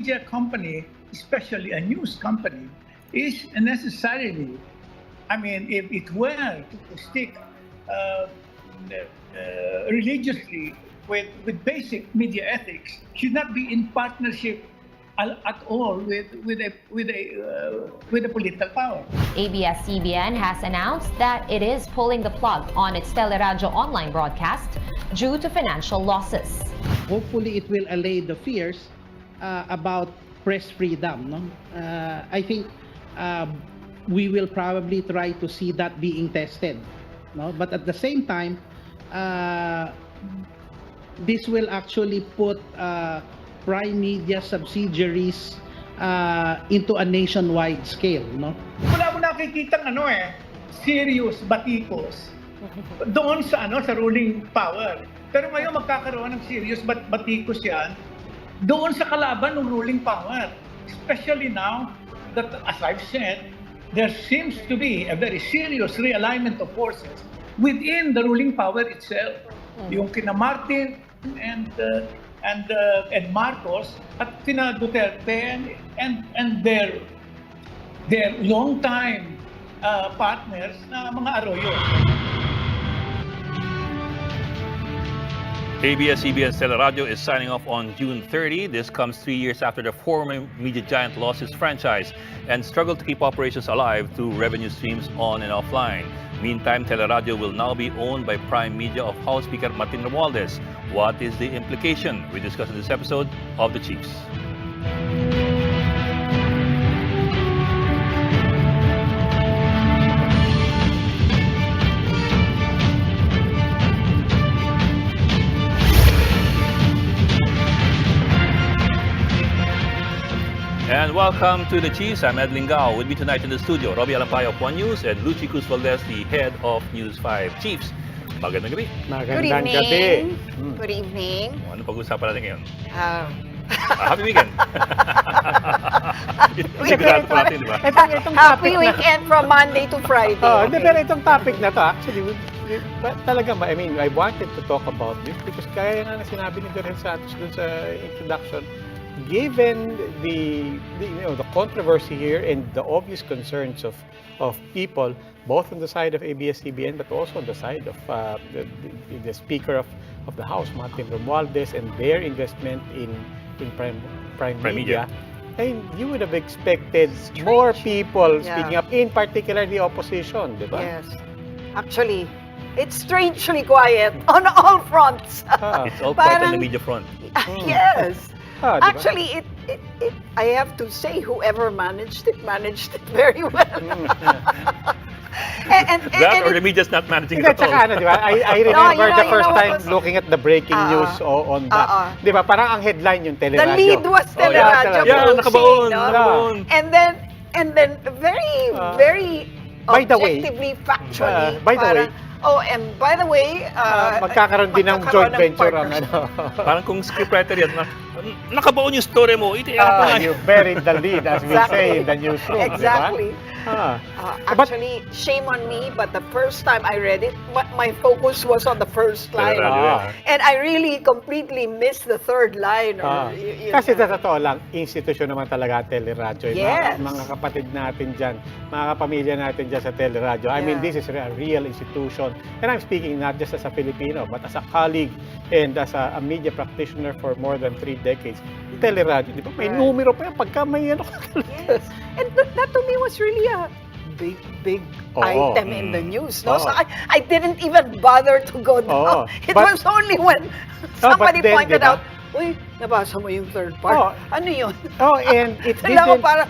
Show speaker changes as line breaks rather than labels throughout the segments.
media company, especially a news company, is necessarily, I mean, if it were to stick religiously with basic media ethics, should not be in partnership at all with a political power.
ABS-CBN has announced that it is pulling the plug on its Teleradyo online broadcast due to financial losses.
Hopefully, it will allay the fears about press freedom. No? I think we will probably try to see that being tested. No? But at the same time, this will actually put Prime Media subsidiaries into a nationwide scale. No?
Wala mo nakikitang serious batikos doon sa sa ruling power. Pero ngayon magkakaroon ng serious batikos yan doon sa kalaban ng ruling power. Especially now that, as I've said, there seems to be a very serious realignment of forces within the ruling power itself. Yung kina Martin and Marcos at kina Duterte and their long-time partners na mga Arroyo.
ABS-CBN Teleradio is signing off on June 30. This comes 3 years after the former media giant lost his franchise and struggled to keep operations alive through revenue streams on and offline. Meantime, Teleradio will now be owned by Prime Media of House Speaker Martin Romualdez. What is the implication? We discuss in this episode of The Chiefs. And welcome to The Chiefs. I'm Ed Lingao. With me tonight in the studio, Robbie Alampayo of One News and Lucy Cruz Valdez, the head of News 5. Chiefs, magandang gabi.
Magandang gabi. Good evening.
Ano pag-usapan natin ngayon? Happy weekend. Sigurado pa natin, di ba?
Happy weekend from Monday to Friday.
Pero itong topic na to, actually, talaga, I mean, I wanted to talk about this because kaya nga na sinabi ni Dorel Santos dun sa introduction, given the controversy here and the obvious concerns of people, both on the side of ABS-CBN but also on the side of the Speaker of the House, Martin Romualdez, and their investment in Prime Media, and you would have expected more people speaking up, in particular the opposition, di ba?
Yes. Actually, it's strangely quiet on all fronts.
It's all quiet on the media front.
Yes.
Diba?
Actually, I have to say, whoever managed it very well.
Or the media's not managing it at all.
Di ba? I remember the first time looking at the breaking news on that. Di ba? Parang ang headline yung Teleradyo.
The lead was Teleradyo.
Nakabaon.
And then very
by the way,
objectively, factually.
By the way,
and by the way,
magkakaroon din ng joint venture ang
Parang kung scriptwriter yan, nakabaon yung story mo.
You buried the lead, as we say in the newsroom.
Exactly.
Diba?
Actually, shame on me, but the first time I read it, my focus was on the first line. And I really completely missed the third line.
Kasi sa totoo lang, institusyon naman talaga Teleradyo.
Yes.
Mga kapatid natin dyan, mga kapamilya natin dyan sa Teleradyo. I mean, this is a real institution. And I'm speaking not just as a Filipino, but as a colleague and as a media practitioner for more than 3 decades. Teleradyo, di ba? May numero pa yan pagka may ano ka talaga.
Yes. And that to me was really a big item in the news. No? So I didn't even bother to go down. It was only when somebody pointed out, uy, nabasa mo yung third part. Ano yun?
And it didn't...
Parang,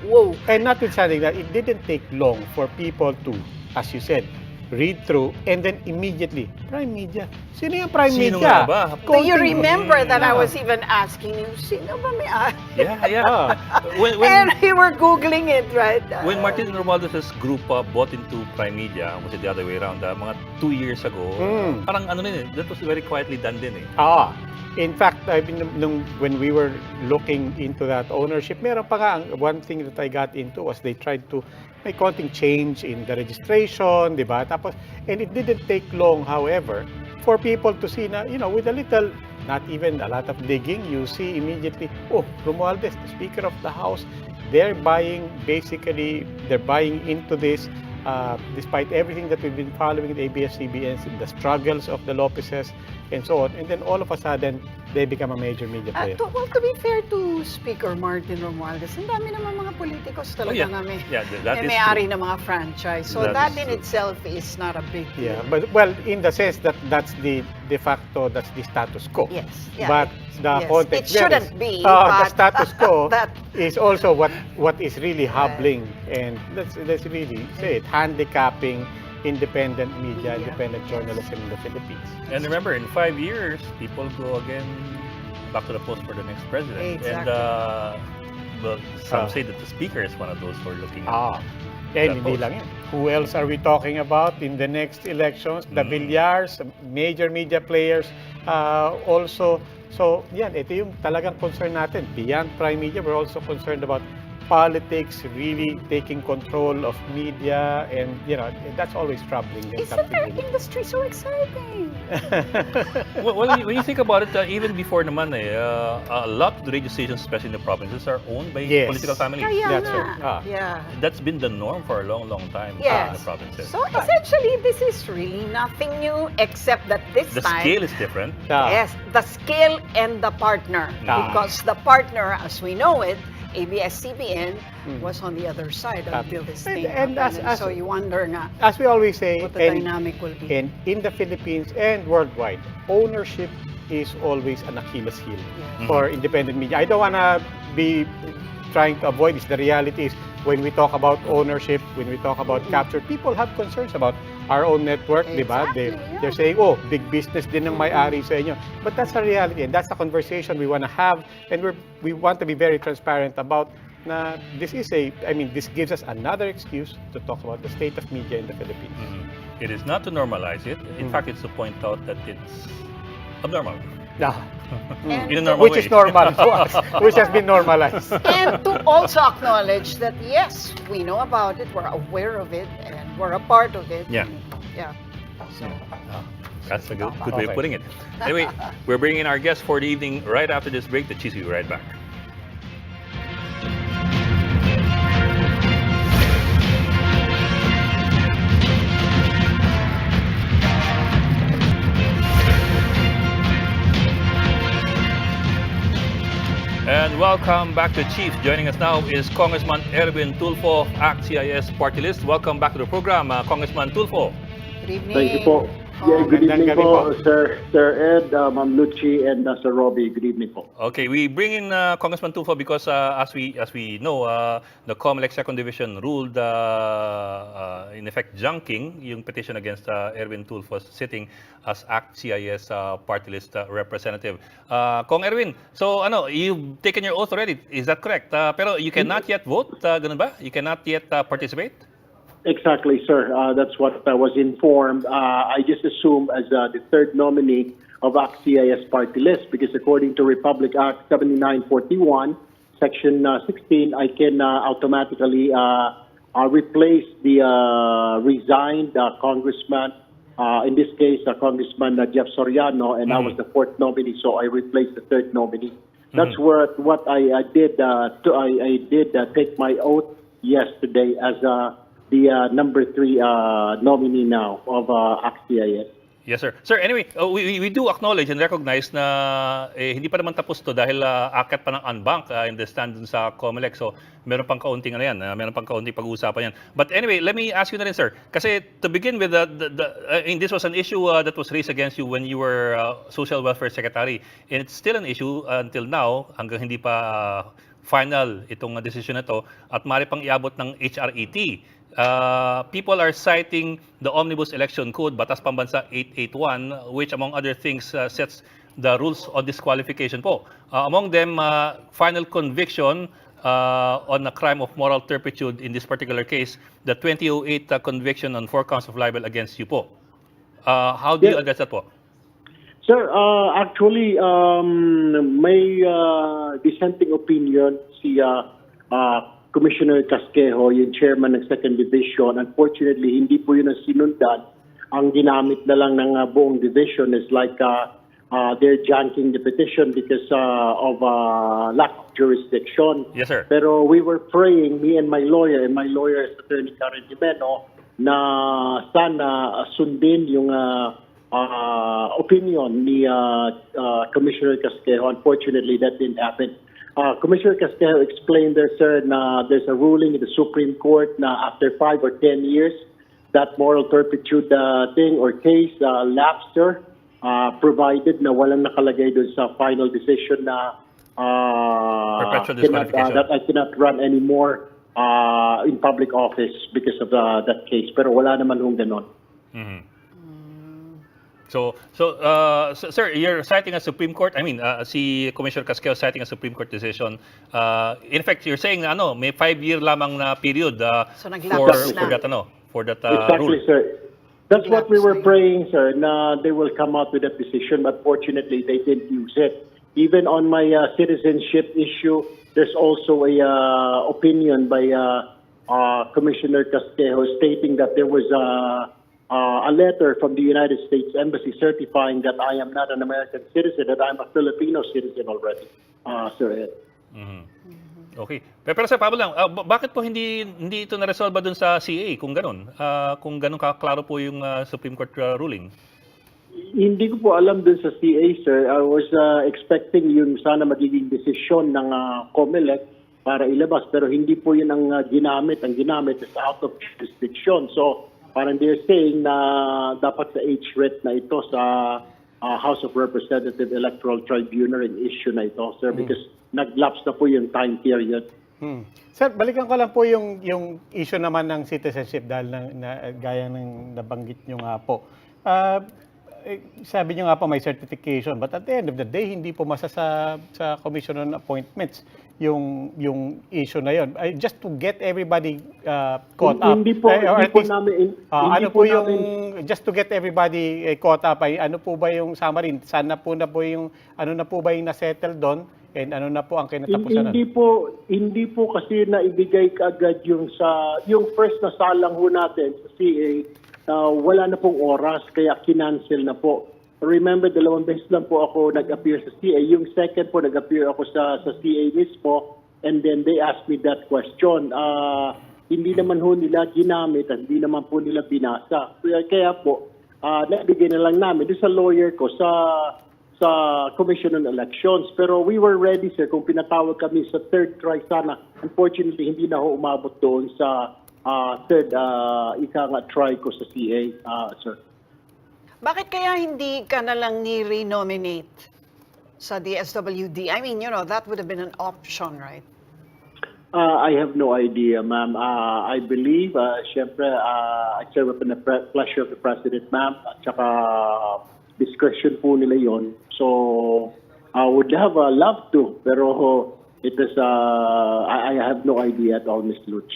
whoa.
And notwithstanding that, it didn't take long for people to, as you said, read through, and then immediately, Prime Media. Sino yung Prime Media?
Do you remember that I was even asking you, sino ba may
Yeah.
And we were Googling it, right?
When Martin Romualdez's group bought into Prime Media, was it the other way around, mga 2 years ago, parang that was very quietly done din eh.
In fact, when we were looking into that ownership, meron pa nga, one thing that I got into was they tried to may konting change in the registration, di ba? Tapos, and it didn't take long, however, for people to see na, with a little not even a lot of digging, you see immediately, oh, Romualdez, the Speaker of the House, they're buying into this, despite everything that we've been following in ABS-CBN, the struggles of the Lopezes, and so on. And then all of a sudden, they become a major media player.
To be fair to Speaker Martin Romualdez, ang dami naman mga politikos talaga na may may-ari ng mga franchise. So that in itself is not a big deal.
Yeah, but well, in the sense that that's the de facto, that's the status quo.
Yes. Yeah,
but the context
it shouldn't be.
The status quo
that
is also what is really hobbling, and let's really say it, handicapping independent media, independent journalism in the Philippines.
And remember, in 5 years, people go again back to the post for the next president.
Exactly.
And well, some say that the speaker is one of those who are looking at
And hindi lang yun. Who else are we talking about in the next elections? The Villars, major media players also. So, yan, ito yung talagang concern natin. Beyond prime media, we're also concerned about politics really taking control of media, and that's always troubling.
Isn't their industry so exciting?
Well, when you think about it, even before naman a lot of the radio stations, especially in the provinces, are owned by political families.
That's
right.
That's been the norm for a long, long time in the provinces.
So essentially, this is really nothing new, except that this
the
time
scale is different.
Yes, the scale and the partner, because the partner, as we know it, ABS-CBN was on the other side until this thing
and
happened. So you wonder nga,
as we always say,
what the dynamic will be.
And in the Philippines and worldwide, ownership is always an Achilles heel for independent media. I don't want to be trying to avoid this. The reality is, when we talk about ownership, when we talk about capture, people have concerns about our own network, di ba? They're saying, oh, big business din ang may-ari sa inyo. But that's a reality, and that's the conversation we want to have, and we want to be very transparent about na this gives us another excuse to talk about the state of media in the Philippines.
It is not to normalize it. In fact, it's to point out that it's abnormal. In a normal
Which is normal to us, which has been normalized.
And to also acknowledge that, yes, we know about it, we're aware of it, and we're a part of it.
Yeah.
So.
That's a good way of putting it. Anyway, we're bringing in our guest for the evening right after this break. The Cheese will be right back. And welcome back to Chief. Joining us now is Congressman Erwin Tulfo, ACT-CIS party list. Welcome back to the program, Congressman Tulfo.
Good evening.
Thank you po. Yeah, good evening po, Sir Ed, Ma'am Lucci, and Sir Robbie. Good evening po.
Okay, we bring in Congressman Tulfo because as we know, the COMELEC Second Division ruled in effect junking yung petition against Erwin Tulfo sitting as ACT-CIS party list representative. Kong Erwin, so you've taken your oath already, is that correct? Pero you cannot yet vote, ganun ba? You cannot yet participate?
Exactly, sir. That's what I was informed. I just assume as the third nominee of ACT-CIS party list, because according to Republic Act 7941, Section 16, I can automatically replace the resigned congressman, in this case, Congressman Jeff Soriano, and I was the fourth nominee, so I replaced the third nominee. That's what I did. I did take my oath yesterday as the number 3 nominee now of ACT-CIS.
Yes, sir. Sir, anyway, we do acknowledge and recognize na hindi pa naman tapos to dahil akat pa ng unbank in the stand dun sa COMELEC. So, meron pang kaunting meron pang kaunting pag-uusapan yan. But anyway, let me ask you na rin, sir. Kasi to begin with, this was an issue that was raised against you when you were Social Welfare Secretary. And it's still an issue until now, hanggang hindi pa final itong decision na to at maaari pang iabot ng HRET. People are citing the Omnibus Election Code, Batas Pambansa 881, which among other things sets the rules on disqualification po. Among them, final conviction on a crime of moral turpitude in this particular case, the 2008 conviction on 4 counts of libel against you po. How do you address that po?
Sir, actually, may dissenting opinion si Commissioner Casquejo, yung chairman ng Second Division. Unfortunately, hindi po yun ang sinundan. Ang ginamit na lang ng buong division is like they're junking the petition because of lack of jurisdiction.
Yes, sir.
Pero we were praying, me and my lawyer is Attorney Karen Jimeno, na sana sundin yung opinion ni Commissioner Casquejo. Unfortunately, that didn't happen. Commissioner Casquejo explained there, sir, na there's a ruling in the Supreme Court na after 5 or 10 years, that moral turpitude thing or case lapsed, sir. Provided na walang nakalagay doon sa final decision na
Perpetual disqualification.
that I cannot run anymore in public office because of that case. Pero wala naman hong ganon.
So, sir, you're citing a Supreme Court. I mean, si Commissioner Casquejo citing a Supreme Court decision. In fact, you're saying na may 5-year lamang na period
So, naglapse na.
for that
Exactly,
rule.
sir. That's what we were praying, sir, na they will come out with that decision, but fortunately, they didn't use it. Even on my citizenship issue, there's also a opinion by Commissioner Casquejo stating that there was a letter from the United States Embassy certifying that I am not an American citizen, that I'm a Filipino citizen already, sir.
Okay. Pero sir, Pablo lang, bakit po hindi ito na-resolve dun sa CA kung ganun? Kung ganun kaklaro po yung Supreme Court ruling?
Hindi ko po alam dun sa CA, sir. I was expecting yung sana magiging desisyon ng COMELEC para ilabas, pero hindi po yun ang ginamit. Ang ginamit is out of jurisdiction. So, parang they're saying na dapat sa HRET na ito sa House of Representatives Electoral Tribunal yung issue na ito, sir, because nag-lapse na po yung time period.
Sir, balikan ko lang po yung issue naman ng citizenship dahil gaya ng nabanggit nyo nga po. Sabi nyo nga po may certification, but at the end of the day, hindi po masa sa Commission on Appointments yung issue na yon. Just to get everybody caught up.
Hindi po namin
just to get everybody caught up, ano po ba yung summary? Sana po na po yung ano na po ba yung na-settle doon? And ano na po ang kinatapusan?
Hindi po kasi naibigay kaagad yung first na salang ho natin sa CA, wala na pong oras kaya kinancel na po. Remember, 2 beses lang po ako nag-appear sa CA. Yung second po nag-appear ako sa CA mismo, and then they asked me that question. Hindi naman ho nila ginamit at hindi naman po nila binasa. Kaya po, naibigay na lang namin doon sa lawyer ko sa Commission on Elections. Pero we were ready, sir, kung pinatawag kami sa third try sana. Unfortunately, hindi na ho umabot doon sa third try ko sa CA, sir.
Bakit kaya hindi ka na lang ni-renominate sa DSWD? I mean, that would have been an option, right?
I have no idea, ma'am. I believe, syempre, I serve up in the pleasure of the President, ma'am, at saka discretion po nila yon. So, I would have loved to, pero it is, I have no idea at all, Ms. Luch.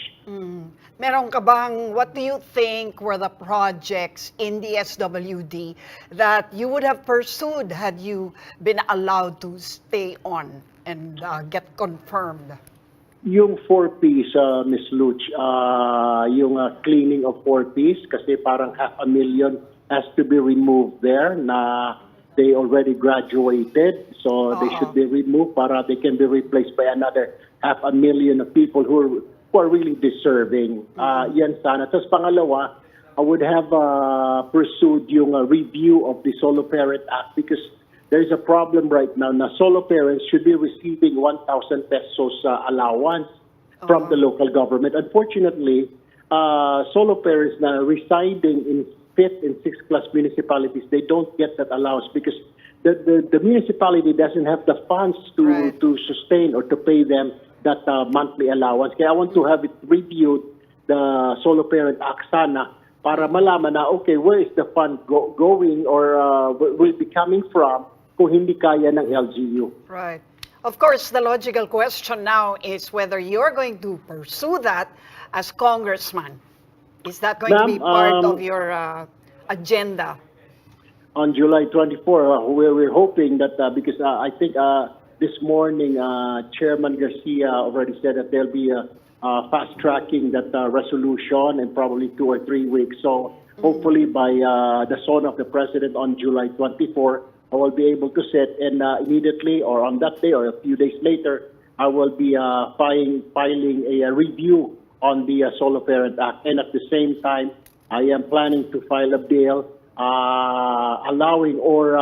Meron ka bang, what do you think were the projects in the SWD that you would have pursued had you been allowed to stay on and get confirmed?
Yung 4-piece, Ms. Luch, yung cleaning of 4-piece, kasi parang 500,000 has to be removed there na they already graduated, so they should be removed para they can be replaced by another 500,000 of people who are really deserving. Yan sana. Tapos pangalawa, I would have pursued yung review of the Solo Parent Act because there's a problem right now na solo parents should be receiving 1,000 pesos allowance from the local government. Unfortunately, solo parents na residing in 5th and 6th class municipalities, they don't get that allowance because the municipality doesn't have the funds to sustain or to pay them that monthly allowance. Kaya I want to have it reviewed, the Solo Parent Act sana, para malaman na, okay, where is the fund going or will be coming from kung hindi kaya ng LGU.
Right. Of course, the logical question now is whether you're going to pursue that as congressman. Is that going to be part of your agenda?
On July 24, we're hoping that because I think this morning Chairman Garcia already said that there'll be a fast-tracking that resolution in probably 2 or 3 weeks. So hopefully by the son of the president on July 24, I will be able to sit, and immediately or on that day or a few days later, I will be filing a review on the Solo Parent Act. And at the same time, I am planning to file a bill allowing or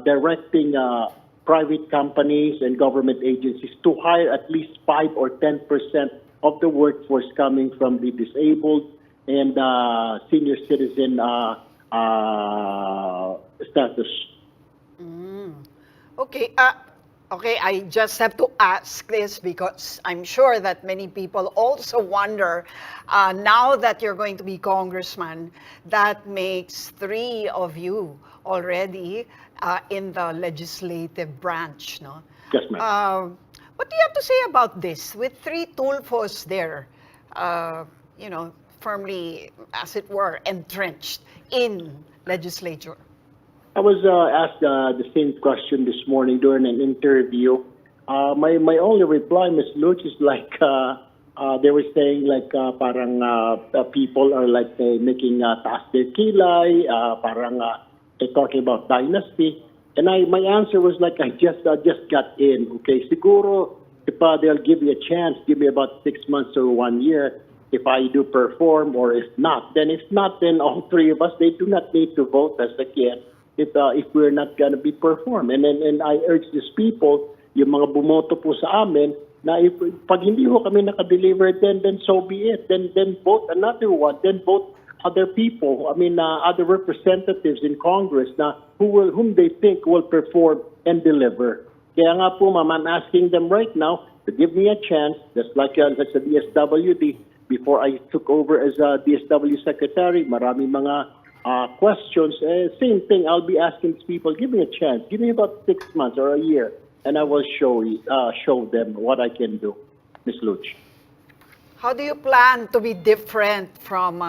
directing private companies and government agencies to hire at least 5 or 10% of the workforce coming from the disabled and senior citizen status.
Okay, okay, I just have to ask this because I'm sure that many people also wonder, now that you're going to be congressman, that makes 3 of you already in the legislative branch, no?
Yes, ma'am.
What do you have to say about this? With 3 Tulfos there, firmly, as it were, entrenched in legislature.
I was asked the same question this morning during an interview. My only reply, Ms. Luch, is like they were saying like parang people are like making taas their kilay, parang they're talking about dynasty. And my answer was like I just got in. Okay, siguro if they'll give me a chance, give me about 6 months or 1 year. If I do perform, or if not, then all 3 of us, they do not need to vote us again if we're not going to be perform. And I urge these people, yung mga bumoto po sa amin, na if pag hindi ho kami nakadeliver, then so be it. Then vote another one. Then vote other people. I mean, other representatives in Congress na whom they think will perform and deliver. Kaya nga po, ma'am, I'm asking them right now to give me a chance, just like the DSWD. Before I took over as a DSW secretary, marami mga questions. Same thing, I'll be asking these people, give me a chance. Give me about 6 months or a year, and I will show them what I can do. Ms. Luch.
How do you plan to be different from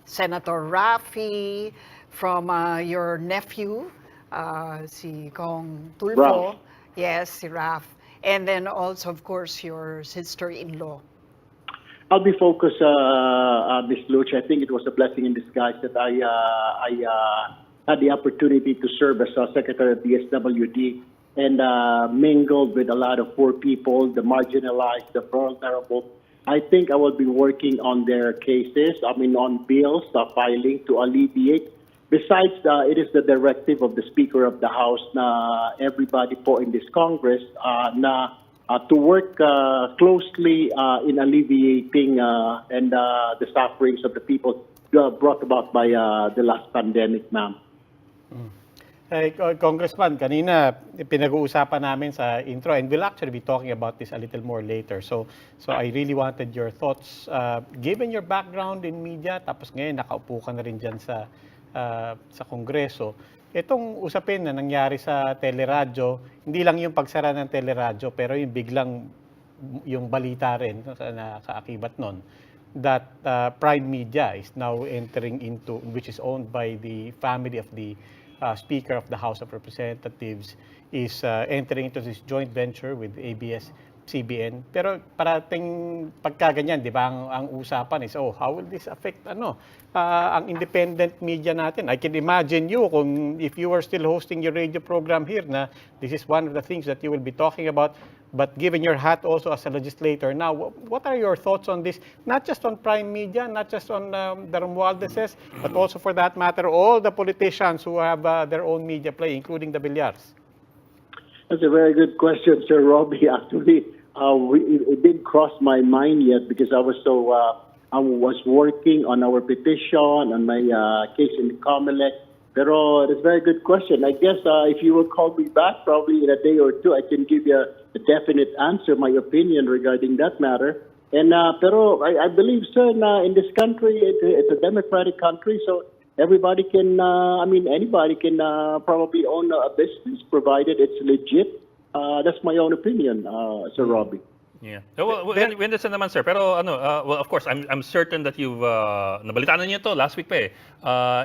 Senator Raffy, from your nephew, si Kong Tulfo?
Ralph.
Yes, si Raf. And then also, of course, your sister-in-law.
I'll be focused, Ms. Luch. I think it was a blessing in disguise that I had the opportunity to serve as Secretary of the SWD and mingled with a lot of poor people, the marginalized, the vulnerable. I think I will be working on their cases, on bills, filing to alleviate. Besides, it is the directive of the Speaker of the House na everybody po in this Congress to work closely in alleviating and the sufferings of the people brought about by the last pandemic, ma'am.
Congressman, kanina pinag-uusapan namin sa intro, and we'll actually be talking about this a little more later. So I really wanted your thoughts. Given your background in media, tapos ngayon nakaupo ka na rin dyan sa Kongreso, itong usapin na nangyari sa teleradyo, hindi lang yung pagsara ng teleradyo, pero yung biglang yung balita rin na kaakibat nun, that Prime Media is now entering into, which is owned by the family of the Speaker of the House of Representatives, is entering into this joint venture with ABS-CBN. Pero parating pagkaganyan, di ba, ang usapan is, how will this affect ang independent media natin? I can imagine you, if you were still hosting your radio program here, na this is one of the things that you will be talking about. But given your hat also as a legislator, now, what are your thoughts on this? Not just on Prime Media, not just on the Romualdez's, but also for that matter, all the politicians who have their own media play, including the Villars?
That's a very good question, Sir Robbie. Actually, it didn't cross my mind yet because I was working on our petition, on my case in the COMELEC. Pero it's a very good question. I guess if you will call me back probably in a day or two, I can give you a definite answer, my opinion regarding that matter. And pero I believe, sir, in this country, it's a democratic country, so everybody can, anybody can probably own a business provided it's legit. That's my own opinion, Sir Robbie.
Yeah. Well, when this naman, sir. Pero well, of course, I'm certain that you've nabalitaan na niyo to last week pa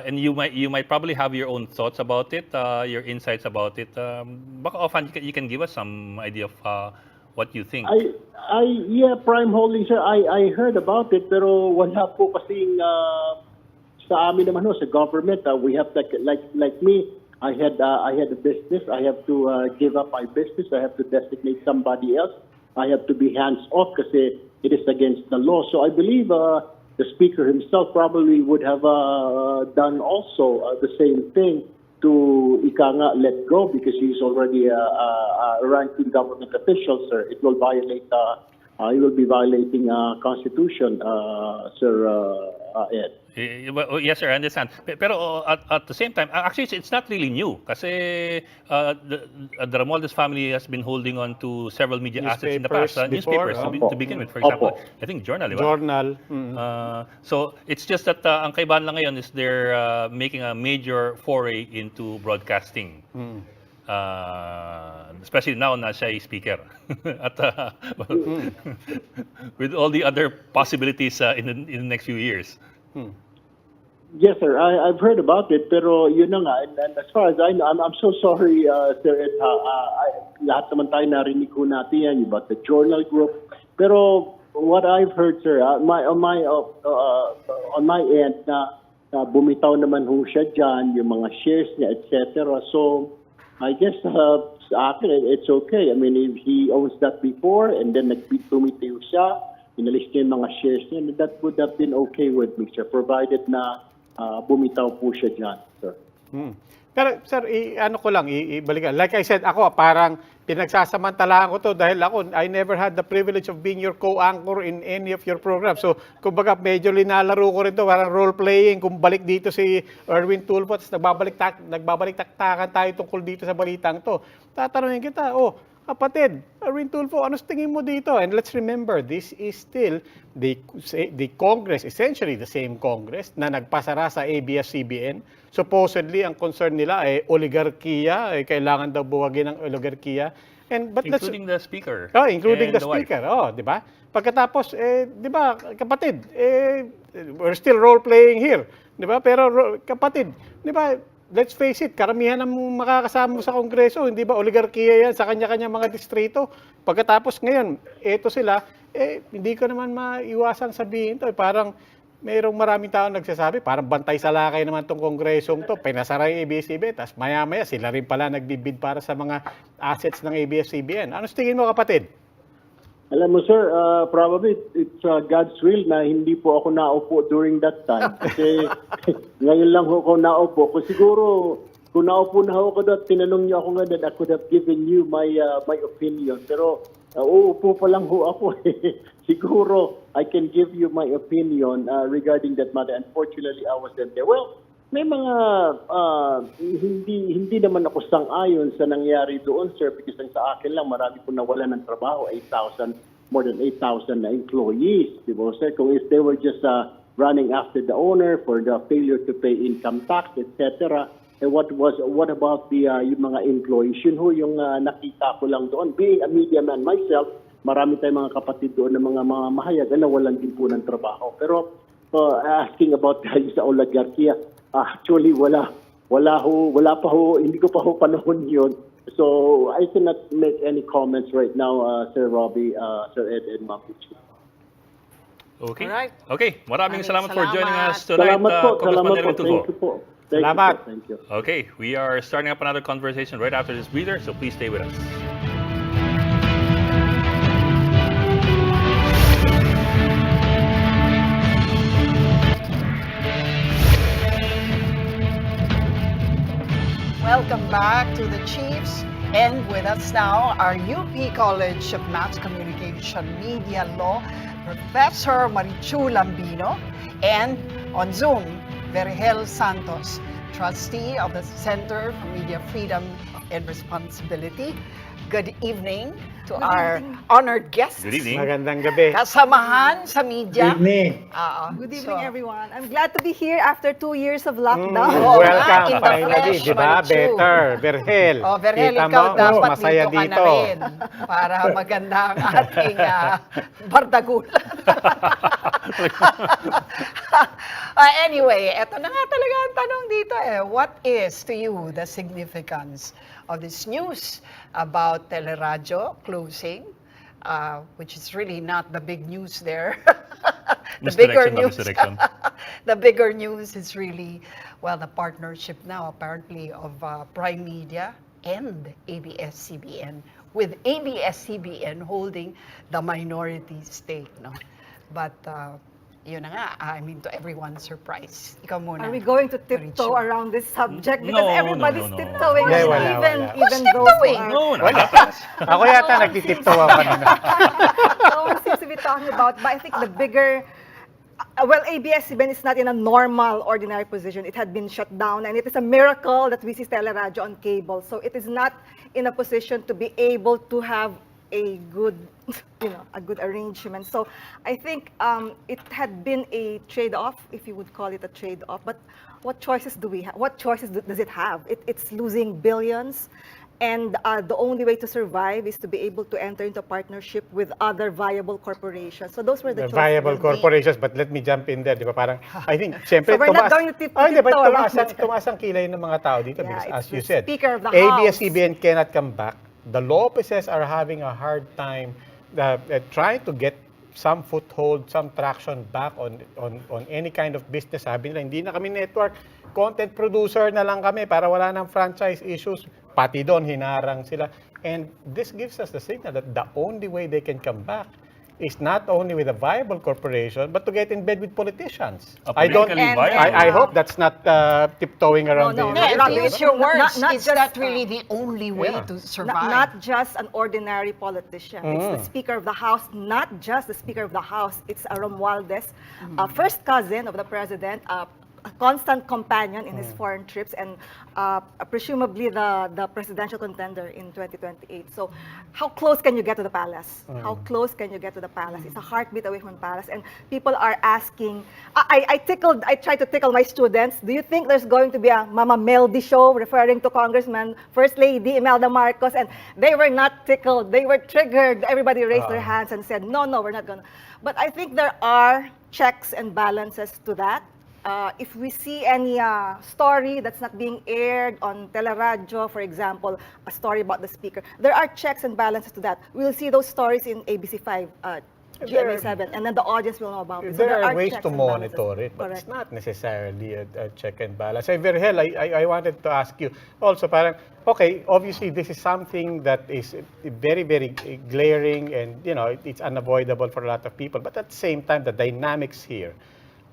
and you might probably have your own thoughts about it, your insights about it. Baka offhand you can give us some idea of what you think.
Yeah, Prime Holdings, sir. I heard about it, pero wala po kasing sa amin naman sa government. We have like me. I had a business. I have to give up my business. I have to designate somebody else. I have to be hands off because it is against the law. So I believe the speaker himself probably would have done also the same thing to let go because he's already a ranking government official, sir. It will violate. He will be violating Constitution, Sir Ed.
Well, yes, sir, I understand. Pero at the same time, actually, it's not really new. Kasi the Romualdez family has been holding on to several media assets in the past.
Newspapers
Newspapers, to begin with. For example, I think Journal, di ba?
Journal.
So it's just that ang kaibahan lang ngayon is they're making a major foray into broadcasting. Especially now na siya ay speaker. At with all the other possibilities in the next few years.
Yes, sir. I've heard about it, pero yun na nga. And as far as I know, I'm so sorry, Sir Ed. Lahat naman tayo narinig ko natin yan about the Journal Group. Pero what I've heard, sir, on my end, bumitaw naman ho siya dyan, yung mga shares niya, etc. So, I guess sa akin, it's okay. I mean, if he owns that before, and then tumitiw siya, inalis niya yung mga shares niya, that would have been okay with me, sir, provided na bumitaw po siya dyan, sir.
Pero, sir, ano ko lang, ibalikan. Like I said, ako parang pinagsasamantalahan ko to dahil I never had the privilege of being your co-anchor in any of your programs. So, kumbaga, medyo linalaro ko rin to, parang role-playing, kung balik dito si Erwin Tulfo, tapos nagbabalik-taktakan tayo tungkol dito sa balitang to. Tatanungin kita, kapatid, Erwin Tulfo, ano tingin mo dito? And let's remember, this is still the Congress, essentially the same Congress na nagpasara sa ABS-CBN. Supposedly, ang concern nila ay oligarkiya, kailangan daw buwagin ang oligarkiya.
Including the speaker.
Including
and
the
wife.
speaker. Di ba? Pagkatapos, di ba, kapatid, we're still role-playing here. Di ba? Pero kapatid, di ba, let's face it, karamihan ng makakasama mo sa Kongreso, hindi ba, oligarkiya yan sa kanya-kanya mga distrito. Pagkatapos ngayon, eto sila, hindi ko naman maiwasang sabihin to. Parang mayroong maraming tao nagsasabi, parang bantay sa lakay naman tong Kongresong to, pinasara yung ABS-CBN, tapos maya-maya sila rin pala nagbibid para sa mga assets ng ABS-CBN. Ano tingin mo, kapatid?
Alam mo, sir, probably it's God's will na hindi po ako naupo during that time. Kasi ngayon lang ako naupo. Kung siguro, kung naupo na ako doon, tinanong niyo ako nga, I could have given you my opinion. Pero uupo pa lang ho ako. Siguro, I can give you my opinion regarding that matter. Unfortunately, I wasn't there. Well, may mga hindi naman ako sang-ayon sa nangyari doon, sir, because ang sa akin lang marami po nawala ng trabaho, more than 8,000 na employees, di ba, sir? Kung if they were just running after the owner for the failure to pay income tax, etc. And what about the yung mga employees? Yun ho yung nakita ko lang doon. Being a media man myself, marami tayong mga kapatid doon ng mga mahayag na walang din po ng trabaho. Pero asking about sa oligarkiya, actually, wala pa ho, hindi ko pa ho panahon yun. So, I cannot make any comments right now, Sir Robbie, Sir Ed, and Ma'am Pichi.
Okay.
Alright.
Okay. Maraming salamat for joining
salamat.
us tonight,
Salamat po,
Congressman Erwin Tulfo.
Thank you po.
Salamat.
Thank you.
Okay, we are starting up another conversation right after this breather, so please stay with us.
Welcome back to the Chiefs. And with us now, our UP College of Mass Communication Media Law, Professor Marichu Lambino, and on Zoom, Vergel Santos, Trustee of the Center for Media Freedom and Responsibility. Good evening to our honored guests.
Good evening.
Magandang gabi.
Kasamahan sa media.
Good evening.
Good evening, everyone. I'm glad to be here after 2 years of lockdown.
Oo,
Welcome,
in the
finally,
flesh,
di ba?
Marichu.
Better, Vergel.
Vergel,
Kita
ikaw
mo,
dapat
masaya
dito ka
dito.
na rin para maganda ang ating bardagulan. Anyway, eto na nga talaga ang tanong dito What is to you the significance of this news about Teleradio closing, which is really not the big news there. the bigger
Misdirection ba?
news.
Misdirection.
The bigger news is really, well, the partnership now apparently of Prime Media and ABS-CBN, with ABS-CBN holding the minority stake, no? But yun na nga, I mean, to everyone's surprise. Ikaw muna.
Are we going to tiptoe
Mauricio.
around this subject?
No,
Because
no,
everybody's
no, no.
tiptoeing,
Yeah,
and
wala,
even
wala.
even
Who's
those who
tiptoeing?
are.
No, not happens.
Ako yata nagtitiptoe ako kanina.
No one seems to be talking about, but I think the bigger, well, ABS-CBN is not in a normal, ordinary position. It had been shut down, and it is a miracle that we see Teleradio on cable. So it is not in a position to be able to have a good, a good arrangement. So I think it had been a trade-off, if you would call it a trade-off. But what choices do we have? What choices does it have? It's losing billions. And the only way to survive is to be able to enter into a partnership with other viable corporations. So those were the
The
choices.
viable
that we-
corporations, but let me jump in there, di ba? Parang, I think, siyempre,
So we're not going to
Di ba,
tiptoe around it.
tumaas ang kilay ng mga tao dito
Yeah,
because,
it's
as you
the
said,
Speaker of the
ABS-CBN cannot come back. The Lopezes are having a hard time trying to get some foothold, some traction back on any kind of business. Sabi nila, hindi na kami network, content producer na lang kami para wala ng franchise issues. Pati doon, hinarang sila. And this gives us the signal that the only way they can come back is not only with a viable corporation, but to get in bed with politicians.
A
I don't.
politically
And-
viable.
I hope that's not tiptoeing around
No,
the.
no,
Yeah,
Robbie,
to use
it's
your words,
not
is
just,
that really the only way
Yeah.
to
Not,
survive?
not just an ordinary politician. It's the Speaker of the House, not just the Speaker of the House. It's a Romualdez, first cousin of the President, a constant companion in his foreign trips, and presumably the presidential contender in 2028. So how close can you get to the palace? How close can you get to the palace? It's a heartbeat away from the palace. And people are asking, I try to tickle my students. Do you think there's going to be a Mama Meldy show referring to Congressman, First Lady Imelda Marcos? And they were not tickled. They were triggered. Everybody raised their hands and said, no, we're not going to. But I think there are checks and balances to that. If we see any story that's not being aired on Teleradio, for example, a story about the speaker, there are checks and balances to that. We'll see those stories in ABC5, GMA7, and then the audience will know about it. So
There are ways
checks
to
and balances.
monitor it, but
Correct.
it's not necessarily a check and balance. Verhel, I wanted to ask you also, parang, okay, obviously this is something that is very, very glaring and, it's unavoidable for a lot of people. But at the same time, the dynamics here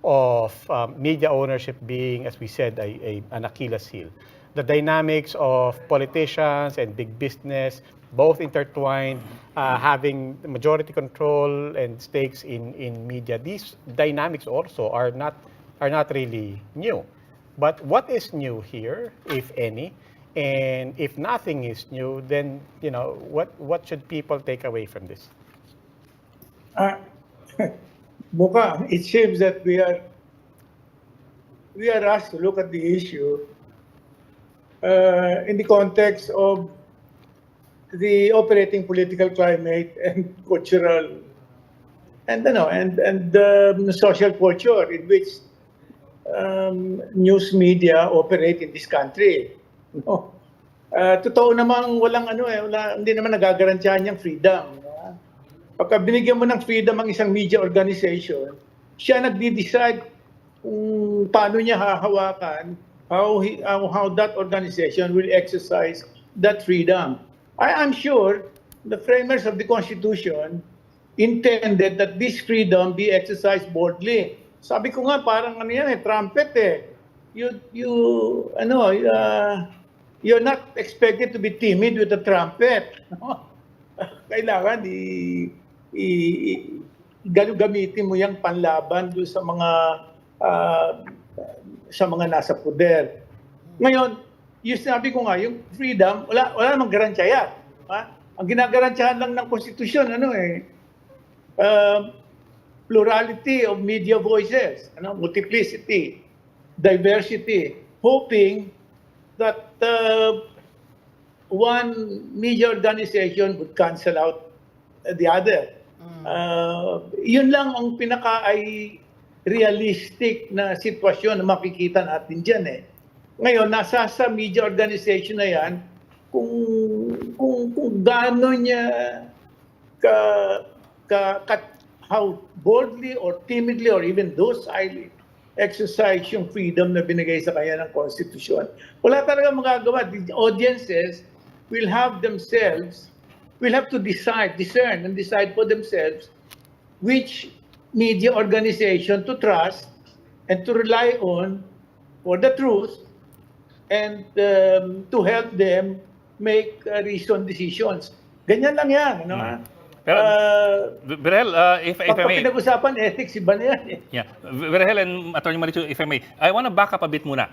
of media ownership being, as we said, an Achilles heel. The dynamics of politicians and big business, both intertwined, having majority control and stakes in media. These dynamics also are not really new. But what is new here, if any? And if nothing is new, then what should people take away from this?
Mukhang it seems that we are asked to look at the issue in the context of the operating political climate and cultural and social culture in which news media operate in this country. No? Totoo namang hindi naman nagagarantiyahan niyang freedom. Pagka binigyan mo ng freedom ang isang media organization, siya nagde-decide kung paano niya hahawakan, how that organization will exercise that freedom. I'm sure the framers of the Constitution intended that this freedom be exercised boldly. Sabi ko nga, parang trumpet eh. You're not expected to be timid with a trumpet. No? Kailangan gamitin mo yung panlaban doon sa mga nasa poder. Ngayon, yung sinabi ko nga, yung freedom, wala namang garantiya. Ang ginagarantiyahan lang ng konstitusyon, plurality of media voices, multiplicity, diversity, hoping that one media organization would cancel out the other. Yun lang ang pinaka-ay realistic na sitwasyon na makikita natin dyan eh. Ngayon, nasa sa media organization na yan, kung gaano niya how boldly or timidly or even docilely exercise yung freedom na binigay sa kanya ng Constitution. Wala talaga magagawa. The audiences will have to discern and decide for themselves which media organization to trust and to rely on for the truth and to help them make reasoned decisions. Ganyan lang yan. Ano?
Pero, Virgel, if I
Pag
may.
pinag-usapan ethics, iba na yan.
Yeah, Virgel and Attorney Marichu, if I may, I want to back up a bit muna.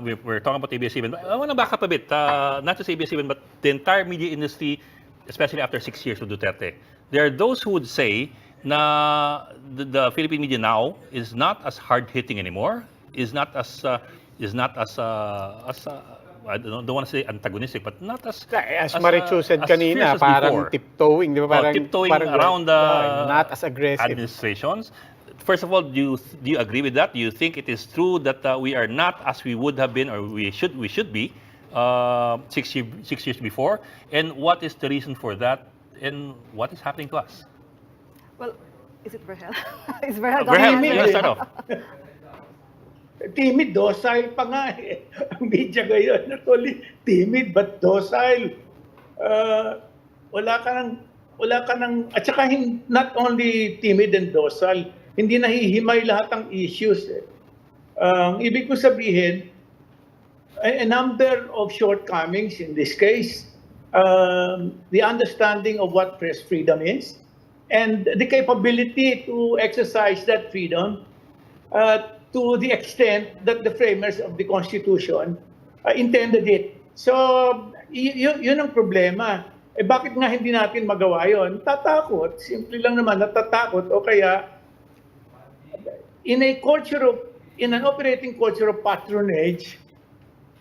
We're talking about ABS-CBN. I want to back up a bit, not just ABS-CBN, but the entire media industry, especially after 6 years of Duterte. There are those who would say na the Philippine media now is not as hard-hitting anymore, is not as I don't want to say antagonistic, but not as
Marichu said
as
kanina,
fierce as
parang
before.
tiptoeing, di ba?
Tiptoeing around the
not as aggressive.
administrations. First of all, do you agree with that? Do you think it is true that we are not as we would have been or we should be 6 years before? And what is the reason for that? And what is happening to us?
Well, is it Verhel? Is Verhel
Virgel,
gonna
you
answer?
start off.
Timid, docile pa nga eh. Ang media ngayon, not only timid but docile. Wala ka nang, at saka not only timid and docile, hindi nahihimay lahat ng issues eh. Ibig ko sabihin, a number of shortcomings in this case, the understanding of what press freedom is, and the capability to exercise that freedom to the extent that the framers of the Constitution intended it. So, yun ang problema. Eh bakit nga hindi natin magawa yun? Tatakot. Simple lang naman, natatakot. O kaya, in an operating culture of patronage,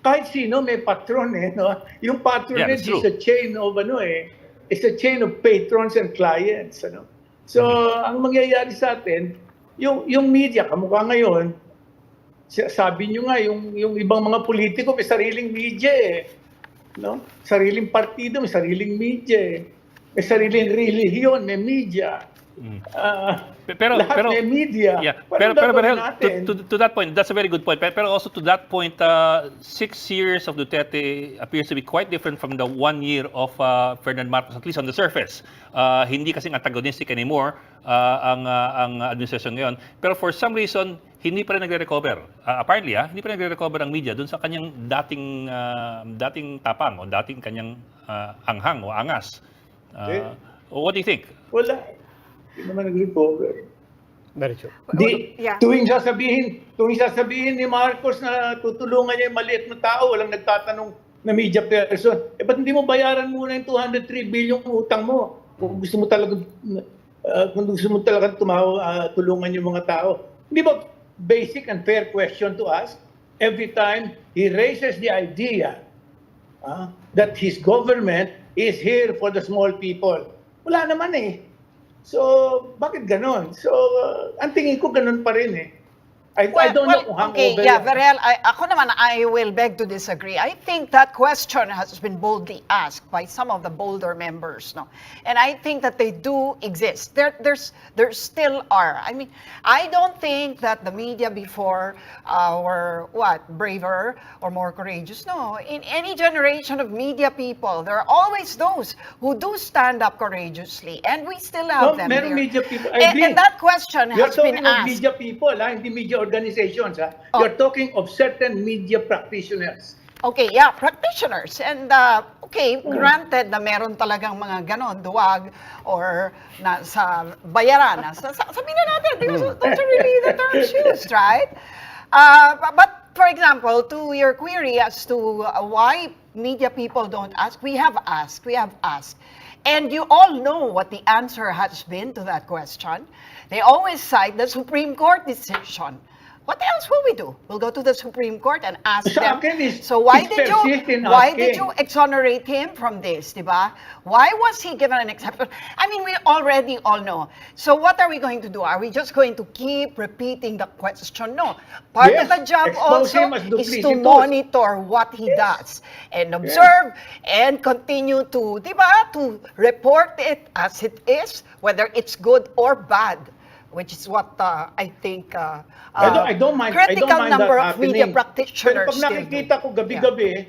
kahit sino may patron eh, no? Yung patronage is a chain of it's a chain of patrons and clients, ano? So, ang mangyayari sa atin, yung media, kamukha ngayon, sabi nyo nga, yung ibang mga politiko may sariling media eh. No? Sariling partido, may sariling media eh. May sariling relihiyon, may media. Lahat may media.
Yeah.
Pero
Virgel, to that point, that's a very good point. Pero also to that point, 6 years of Duterte appears to be quite different from the 1 year of Ferdinand Marcos, at least on the surface. Hindi kasing antagonistic anymore ang administration ngayon. Pero for some reason, hindi pa rin nagre-recover. Apparently, hindi pa rin nagre-recover ang media dun sa kanyang dating tapang o dating kanyang anghang o angas. What do you think?
Wala. Hindi naman nag-recover.
Marichu.
Yeah.
Tuwing sasabihin ni Marcos na tutulungan niya yung maliit na tao, walang nagtatanong na media person. Eh, ba't hindi mo bayaran muna yung 203 billion utang mo? Kung gusto mo talaga tulungan yung mga tao. Hindi ba basic and fair question to ask every time he raises the idea that his government is here for the small people? Wala naman eh. So, bakit ganon? So, ang tingin ko ganon pa rin eh. I don't know kung hangover.
Okay, yeah, Verhel, ako naman, I will beg to disagree. I think that question has been boldly asked by some of the bolder members, no? And I think that they do exist. There still are. I mean, I don't think that the media before were, braver or more courageous. No, in any generation of media people, there are always those who do stand up courageously, and we still have them
meron
here.
media people. I agree.
And that question
You're
has been
talking of
asked.
media people, hindi media organizations. You're talking of certain media practitioners.
Okay, yeah, practitioners. And granted na meron talagang mga ganon, duwag, or sa bayaran. Sabihin na natin, those are really the terms used, right? But for example, to your query as to why media people don't ask, we have asked. And you all know what the answer has been to that question. They always cite the Supreme Court decision what else will we do? We'll go to the Supreme Court and ask
Sa
them.
akin is-
So why
is
did
persist in
you
asking.
exonerate him from this, di ba? Why was he given an exception? I mean, we already all know. So what are we going to do? Are we just going to keep repeating the question? No. Part
Yes,
of the job
expose
also
him as
is to
duplicitous.
monitor what he does and observe and continue to, di ba, to report it as it is, whether it's good or bad, which is what I think
I don't mind
critical
that
number of
happening.
media practitioners
Pero pag
still do.
nakikita ko gabi-gabi,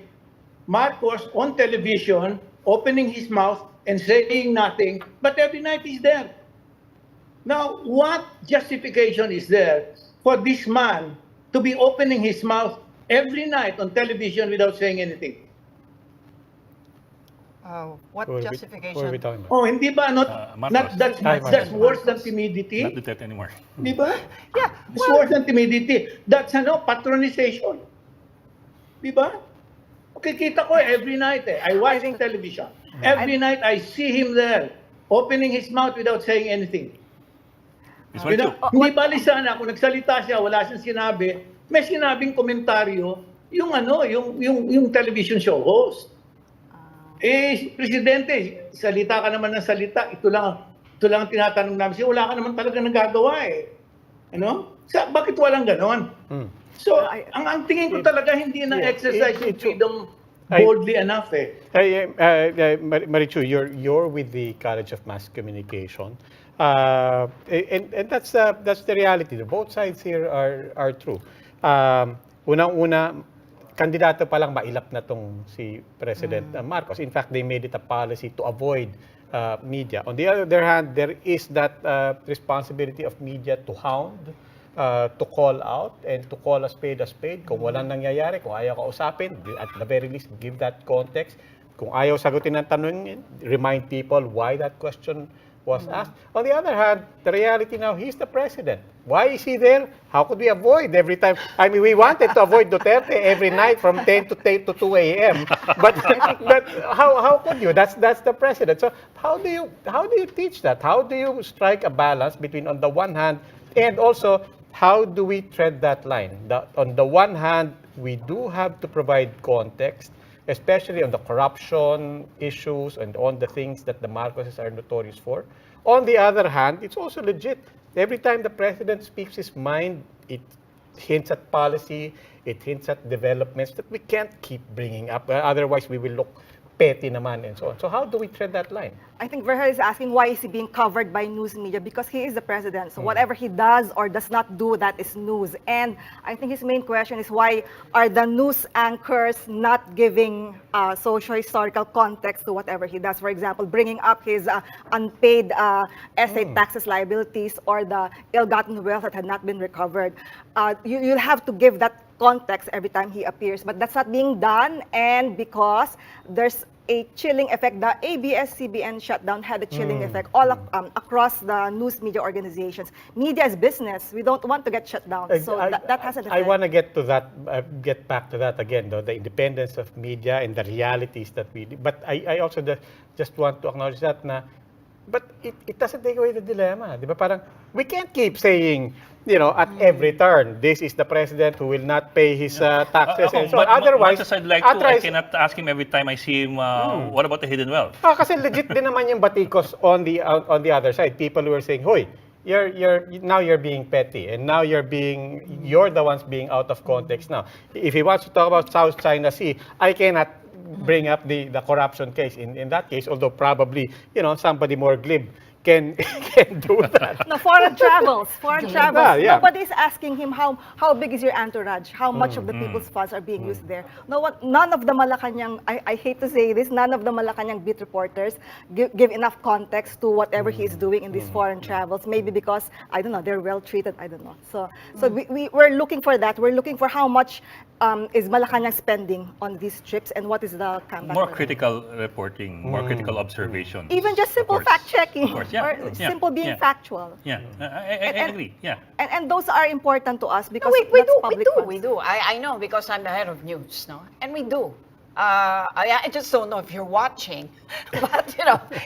Marcos on television, opening his mouth and saying nothing, but every night he's there. Now, what justification is there for this man to be opening his mouth every night on television without saying anything?
What
What are we
justification?
talking about?
Oh, hindi ba?
Marcos.
That's worse than timidity?
Not Duterte anymore.
Di ba?
Yeah,
It's worse than timidity. That's patronization. Di ba? Kita ko every night I watch television. Every night I see him there, opening his mouth without saying anything.
Ms.
You know,
Marichu,
hindi bali sana kung nagsalita siya, wala siyang sinabi, may sinabing komentaryo yung television show host. Presidente, salita ka naman ng salita, ito lang ang tinatanong namin siya, wala ka naman talaga nagagawa Ano? Bakit walang ganon? So, ang tingin ko talaga hindi na-exercise yung freedom boldly enough
Marichu, you're with the College of Mass Communication, and that's the reality. Both sides here are true. Unang-una, kandidato pa lang mailap na tong si President Marcos. In fact, they made it a policy to avoid media. On the other hand, there is that responsibility of media to hound, to call out, and to call a spade a spade. Kung walang nangyayari, kung ayaw kausapin, at the very least, give that context. Kung ayaw sagutin ng tanong, remind people why that question was asked. On the other hand, the reality now, he's the president. Why is he there? How could we avoid every time? I mean, we wanted to avoid Duterte every night from 10 to 2 a.m. But how could you? That's the president. So how do you teach that? How do you strike a balance between, on the one hand, and also how do we tread that line? On the one hand, we do have to provide context, especially on the corruption issues and on the things that the Marcoses are notorious for. On the other hand, it's also legit. Every time the president speaks his mind, it hints at policy, it hints at developments that we can't keep bringing up. Otherwise, we will look petty naman and so on. So how do we tread that line?
I think Verhel is asking why is he being covered by news media, because he is the president. So whatever he does or does not do, that is news. And I think his main question is why are the news anchors not giving socio-historical context to whatever he does? For example, bringing up his unpaid estate taxes liabilities or the ill-gotten wealth that had not been recovered. You'll have to give that context every time he appears, but that's not being done, and because there's a chilling effect. The ABS-CBN shutdown had a chilling effect all across the news media organizations. Media is business. We don't want to get shut down. So that has an effect.
I want to get to that, get back to that again, though, the independence of media and the realities that we do. But I also just want to acknowledge that but it doesn't take away the dilemma. Di ba? Parang, we can't keep saying, at every turn, this is the president who will not pay his taxes and so on. Otherwise,
much as I'd like to, I cannot ask him every time I see him, what about the hidden wealth?
Kasi legit din naman yung batikos on the other side. People who are saying, "Hoy, now you're being petty, and now you're the ones being out of context now." If he wants to talk about South China Sea, I cannot bring up the corruption case in that case, although probably somebody more glib can do that.
No, foreign travels.
Yeah.
Nobody's asking him how big is your entourage, how much of the people's funds are being used there. None of the Malacanang, I hate to say this, none of the Malacanang beat reporters give enough context to whatever he's doing in these foreign travels. Maybe because, I don't know, they're well treated, I don't know. So we're looking for that. We're looking for how much is Malacanang spending on these trips and what is the comeback.
More critical reporting, more critical observation.
Even just simple fact-checking.
Of course, yeah.
Or simple being factual.
Yeah, I agree. Yeah.
And those are important to us because
we
that's public funds.
do. I know because I'm the head of news, no? And we do. I just don't know if you're watching. But,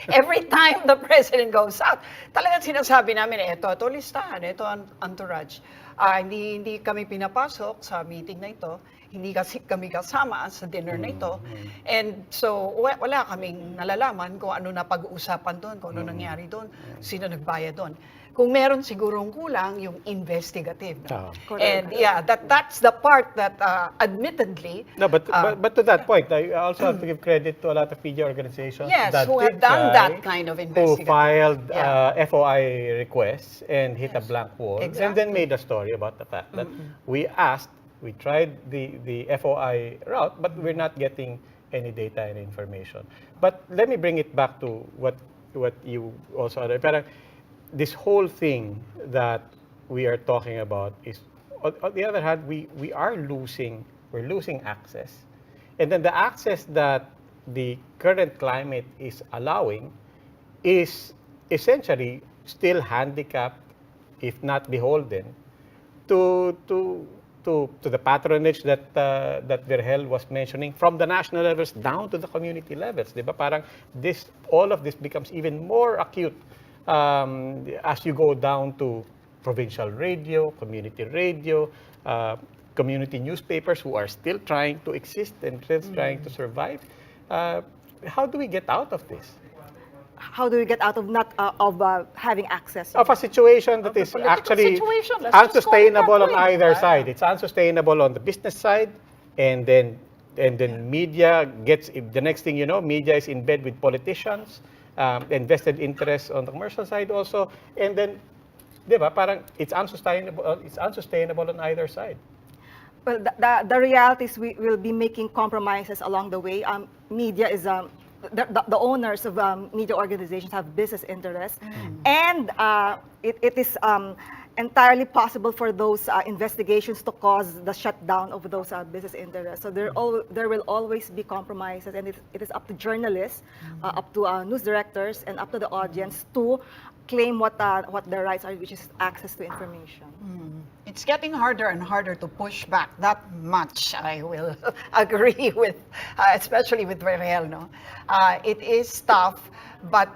every time the president goes out, talagang sinasabi namin, ito listahan, ito ang entourage. Hindi kami pinapasok sa meeting na ito. Hindi kasi kami kasama sa dinner na ito. And so, wala kaming nalalaman kung ano na pag-uusapan doon, kung ano nangyari doon, sino nagbayad doon. Kung meron sigurong kulang, yung investigative. No? And that's the part that admittedly...
No, but to that point, I also have to give credit to a lot of media organizations that
who have
did
done
try,
that kind of
who
investigation.
filed FOI requests and hit a blank wall, and
Exactly.
then made a story about the fact that we tried the FOI route, but we're not getting any data and information. But let me bring it back to what you also had. Parang this whole thing that we are talking about is, on the other hand, we're losing access. And then the access that the current climate is allowing is essentially still handicapped, if not beholden, to the patronage that Virgel was mentioning, from the national levels down to the community levels. Diba? Parang all of this becomes even more acute as you go down to provincial radio, community newspapers who are still trying to exist and still trying to survive. How do we get out of this?
How do we get out of having access?
Of a situation that is actually
situation. Let's just
unsustainable
call it
on
that way.
either side. It's unsustainable on the business side, and then media gets, the next thing you know, media is in bed with politicians, invested interests on the commercial side also, and then, diba, parang it's unsustainable on either side.
Well, the reality is we will be making compromises along the way. Media is the owners of media organizations have business interests, and it is entirely possible for those investigations to cause the shutdown of those business interests. So there will always be compromises, and it is up to journalists, up to news directors, and up to the audience to claim what their rights are, which is access to information.
It's getting harder and harder to push back. That much I will agree with, especially with Virgel, no? It is tough, but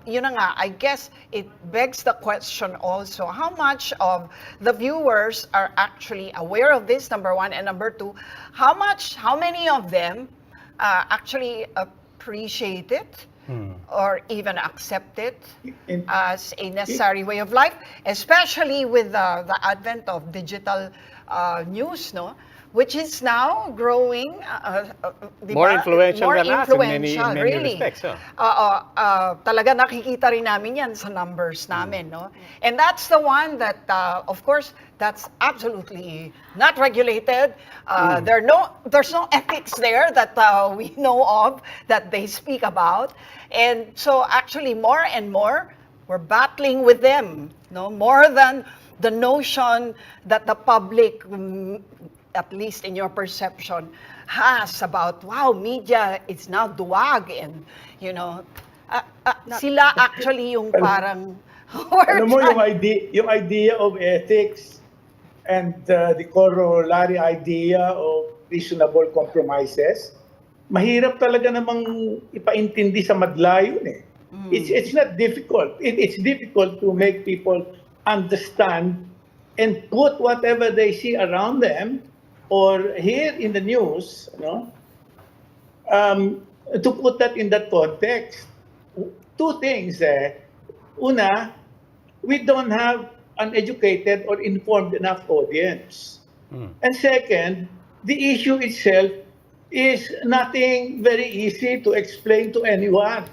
yun na nga, I guess it begs the question also, how much of the viewers are actually aware of this, number one, and number two, how many of them actually appreciate it? Or even accept it as a necessary way of life, especially with the advent of digital news, no? Which is now growing
More influential than us in many
really.
respects.
Talaga nakikita rin namin yan sa numbers namin, no? And that's the one that, of course, that's absolutely not regulated. There's no ethics there that we know of that they speak about. And so actually more and more, we're battling with them, no? More than the notion that the public, at least in your perception, has about, wow, media is now duwag, and, sila actually yung parang...
Alam mo, yung idea of ethics and the corollary idea of reasonable compromises, mahirap talaga namang ipaintindi sa madla yun eh. It's not difficult. It's difficult to make people understand and put whatever they see around them or hear in the news, to put that in that context. Two things. Una, we don't have an educated or informed enough audience. And second, the issue itself is nothing very easy to explain to anyone.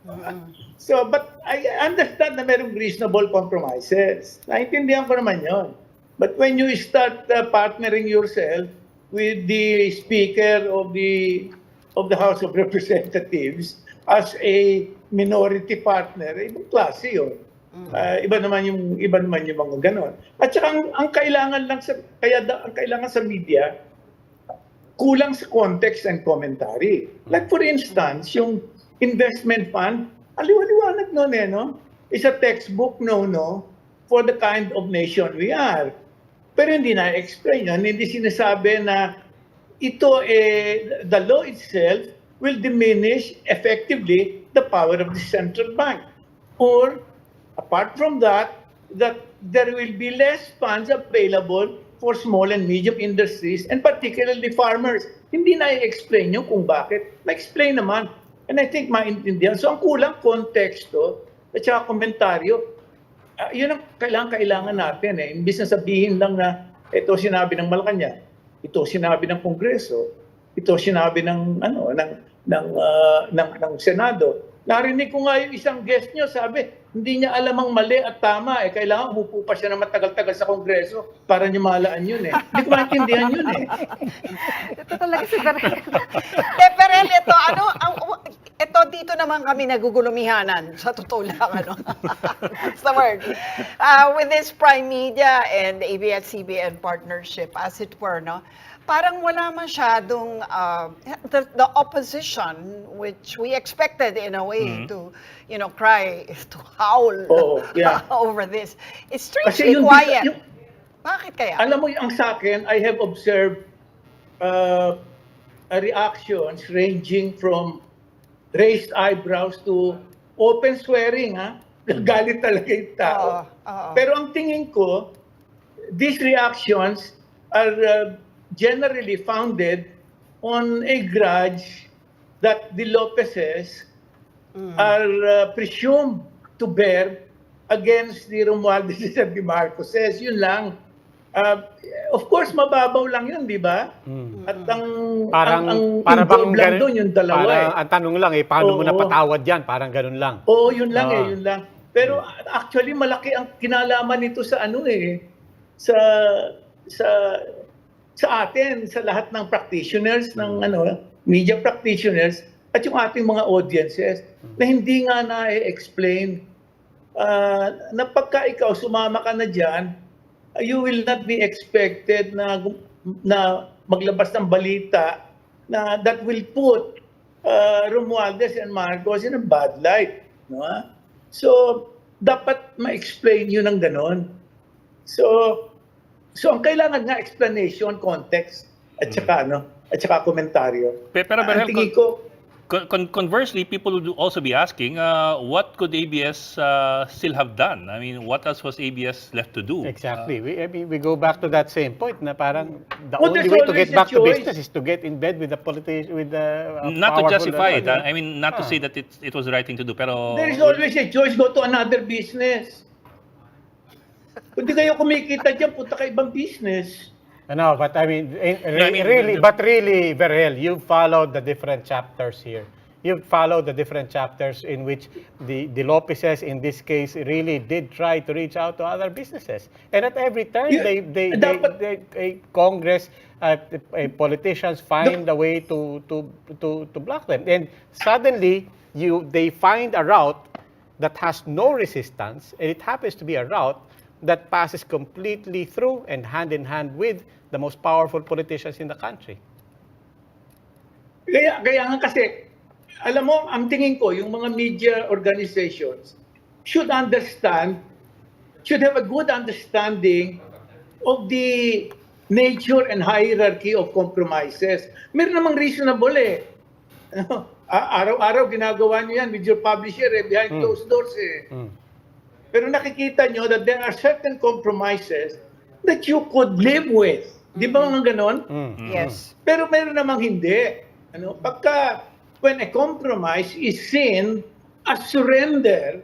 But I understand na merong reasonable compromises. Naintindihan ko naman yun. But when you start partnering yourself with the Speaker of the House of Representatives as a minority partner, ibang klase yun. Iba naman yung mga ganon. At saka ang kailangan sa media, kulang sa context and commentary. Like for instance, yung investment fund, aliwaliwanag nun no? It's a textbook no for the kind of nation we are. Pero hindi na-explain yun. Hindi sinasabi na the law itself will diminish effectively the power of the central bank. Or, apart from that there will be less funds available for small and medium industries and particularly farmers. Hindi na i-explain nyo kung bakit. Ma-explain naman. And I think maintindihan. So ang kulang konteksto at saka komentaryo, yun ang kailangan natin eh. Imbis na sabihin lang na ito sinabi ng Malacanang, ito sinabi ng Kongreso, ito sinabi ng Senado. Narinig ko nga yung isang guest nyo, sabi, hindi niya alam ang mali at tama eh. Kailangan umupo pa siya na matagal-tagal sa Kongreso para niya malaan yun eh. Hindi ko maintindihan yun eh.
Ito talaga si Perel.
Perel, ito dito naman kami nagugulumihanan. Sa totoo lang, It's the word. With this Prime Media and ABS-CBN partnership, as it were, no? Parang wala masyadong the opposition, which we expected in a way to, cry, to howl over this. It's strangely quiet. Bakit kaya?
Alam mo, ang sa akin, I have observed reactions ranging from raised eyebrows to open swearing, ha? Galit talaga yung tao. Pero ang tingin ko, these reactions are generally founded on a grudge that the Lopezes are presumed to bear against the Romualdez and the Marcoses. Yun lang. Of course, mababaw lang yun, di ba? At ang involved lang doon yung dalawa.
Ang tanong lang paano mo napatawad yan? Parang ganun lang.
Oo, yun lang yun lang. Pero actually, malaki ang kinalaman nito sa sa atin, sa lahat ng practitioners, ng media practitioners, at yung ating mga audiences, na hindi nga na-explain na pagka ikaw sumama ka na dyan, you will not be expected na maglabas ng balita na that will put Romualdez and Marcos in a bad light. No? So, dapat ma-explain yun ng ganon. So ang kailangan nga explanation, context, at saka komentaryo.
Pero
Ang tingin ko,
conversely, people would also be asking, what could ABS still have done? I mean, what else was ABS left to do?
Exactly. We go back to that same point na parang the only way to get back to business is to get in bed with the
not to justify it. I mean, not to say that it was the right thing to do. Pero
there is always a choice. Go to another business. Kung di kayo kumikita dyan, punta ka ibang business.
No, but I mean, really, Verhel, you followed the different chapters here. You followed the different chapters in which the Lopezes, in this case, really did try to reach out to other businesses. And at every turn, Congress, politicians find a way to block them. And suddenly, they find a route that has no resistance, and it happens to be a route that passes completely through and hand in hand with the most powerful politicians in the country.
Kaya nga kasi, alam mo, ang tingin ko, yung mga media organizations should have a good understanding of the nature and hierarchy of compromises. Meron namang reasonable eh. Araw-araw ginagawa niyo yan with your publisher behind closed doors eh. Pero nakikita nyo that there are certain compromises that you could live with. Di ba mga ganon?
Yes.
Pero meron namang hindi. When a compromise is seen as surrender,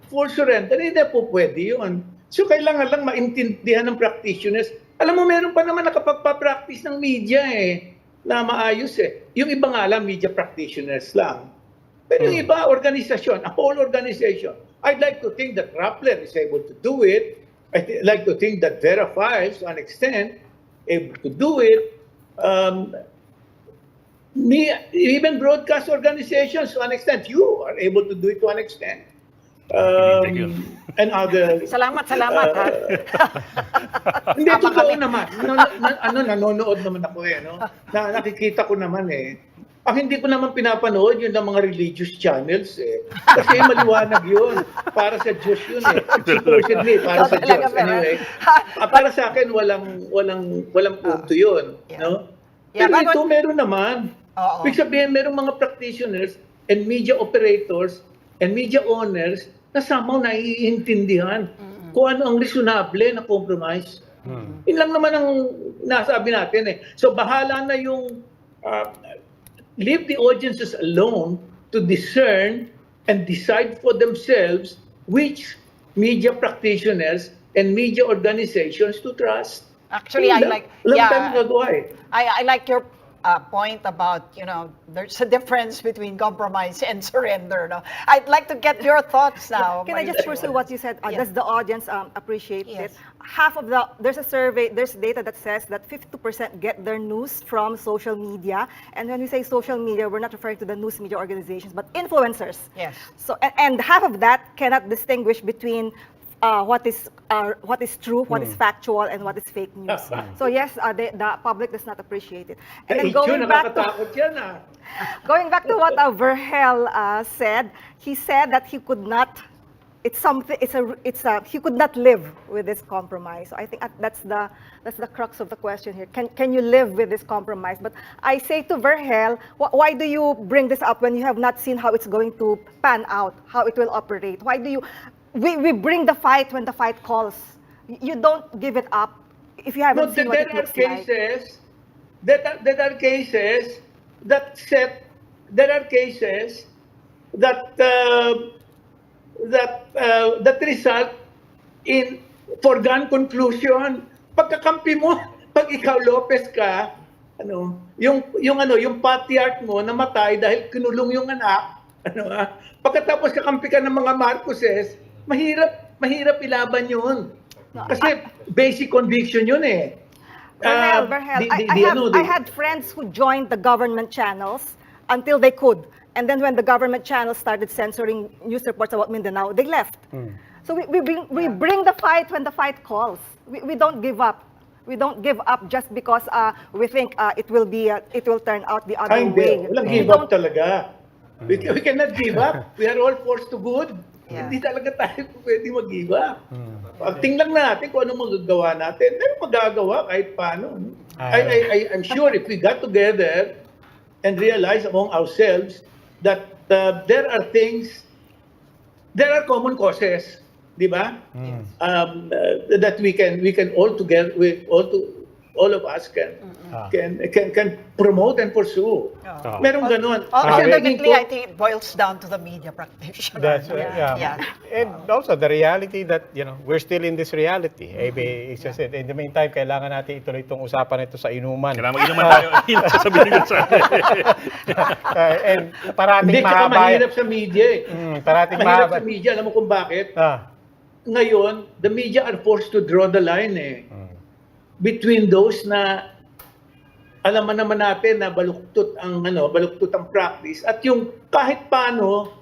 for surrender, hindi po pwede yun. So kailangan lang maintindihan ng practitioners. Alam mo, meron pa naman nakapagpa-practice ng media na maayos eh. Yung iba nga lang, media practitioners lang. Pero yung iba, organisasyon, a whole organization. I'd like to think that Rappler is able to do it. I'd like to think that Vera Files, to an extent, able to do it. Even broadcast organizations, to an extent, you are able to do it to an extent.
Thank you.
And other...
Salamat, ha?
Hindi, totoo naman. Nanonood naman ako nakikita ko naman Ang hindi ko naman pinapanood yun ng mga religious channels eh. Kasi maliwanag yun. Para sa Diyos yun eh. Supposedly, para sa Diyos. Anyway, para sa akin, walang punto yun. No? Pero ito, meron naman. Ibig sabihin, merong mga practitioners and media operators and media owners na somehow naiintindihan kung ano ang reasonable na compromise. Yun lang naman ang nasabi natin eh. So bahala na yung leave the audiences alone to discern and decide for themselves which media practitioners and media organizations to trust.
Actually, I like
time nagagawa eh.
I like your point about, there's a difference between compromise and surrender. No, I'd like to get your thoughts now.
Can I just pursue what you said?
Yeah.
Does the audience appreciate
Yes.
it? There's a survey, there's data that says that 52% get their news from social media. And when we say social media, we're not referring to the news media organizations, but influencers.
Yes.
So, and half of that cannot distinguish between what is true, what is factual, and what is fake news. So yes, the public does not appreciate it. And then going back to what Verhel said, he said that he could not. He could not live with this compromise. So I think that's the crux of the question here. Can you live with this compromise? But I say to Verhel, why do you bring this up when you have not seen how it's going to pan out, how it will operate? Why do you? We bring the fight when the fight calls. You don't give it up if you haven't seen what it looks like.
There are cases that result in foregone conclusion. Pagkakampi mo, pag ikaw Lopez ka, yung patriarch mo namatay dahil kinulong yung anak, pagkatapos kakampi ka ng mga Marcoses, mahirap ilaban yun. Kasi basic conviction yun eh.
Verhel, I had friends who joined the government channels until they could. And then when the government channels started censoring news reports about Mindanao, they left. So we bring the fight when the fight calls. We don't give up. We don't give up just because we think it will turn out the other way.
Walang give up talaga. We cannot give up. We are all forced to good.
Yeah.
Hindi talaga tayo pwede mag-give up. Tingnan natin kung ano magagawa natin. Pero magagawa kahit paano. I'm sure if we got together and realize among ourselves that there are common causes, di ba? That we can all together, all of us can promote and pursue. Merong ganun.
Ultimately, I think it boils down to the media practitioner.
That's yeah. And also the reality that we're still in this reality. It's just in the meantime, kailangan natin ituloy itong usapan ito sa inuman.
Kailangan mag-inuman tayo. Sasabihin ko sa
and parating
Hindi, tsaka
mahaba.
mahirap sa media eh.
Parating
Mahirap
mahaba.
sa media. Alam mo kung bakit? Ngayon, the media are forced to draw the line eh. Between those na alam naman natin na baluktot ang practice at yung kahit paano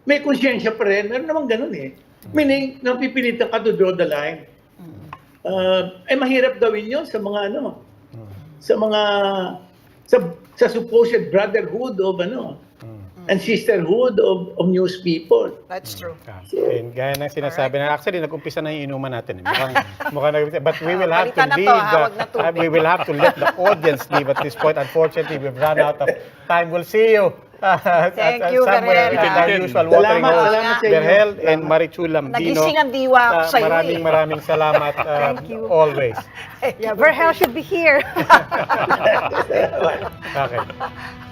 may konsyensya pa rin. Meron naman ganun eh. Meaning, napipilitan ka to draw the line. Mahirap gawin yun sa mga sa supposed brotherhood of and sisterhood of news people.
That's true.
And gaya ng sinasabi na actually nag-umpisa na yung inuman natin. Mukhang but we will have to
Palitan na to,
leave.
wag na tubig.
We will have to let the audience leave at this point. Unfortunately, we've run out of time. We'll see you.
Thank you,
somewhere
Verhel.
in our usual watering holes.
Salamat sa inyo.
Verhel and Marichu Lambino.
Nagising ang diwa ko sa'yo eh.
Maraming salamat.
Thank you.
Always.
Yeah, Verhel should be here.
Okay.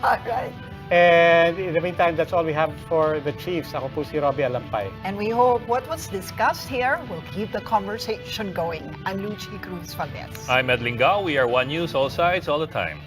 All right.
And in the meantime, that's all we have for the Chiefs. Ako po si Robbie Alampay.
And we hope what was discussed here will keep the conversation going. I'm Lucy Cruz Valdez.
I'm Ed Lingao. We are One News, all sides, all the time.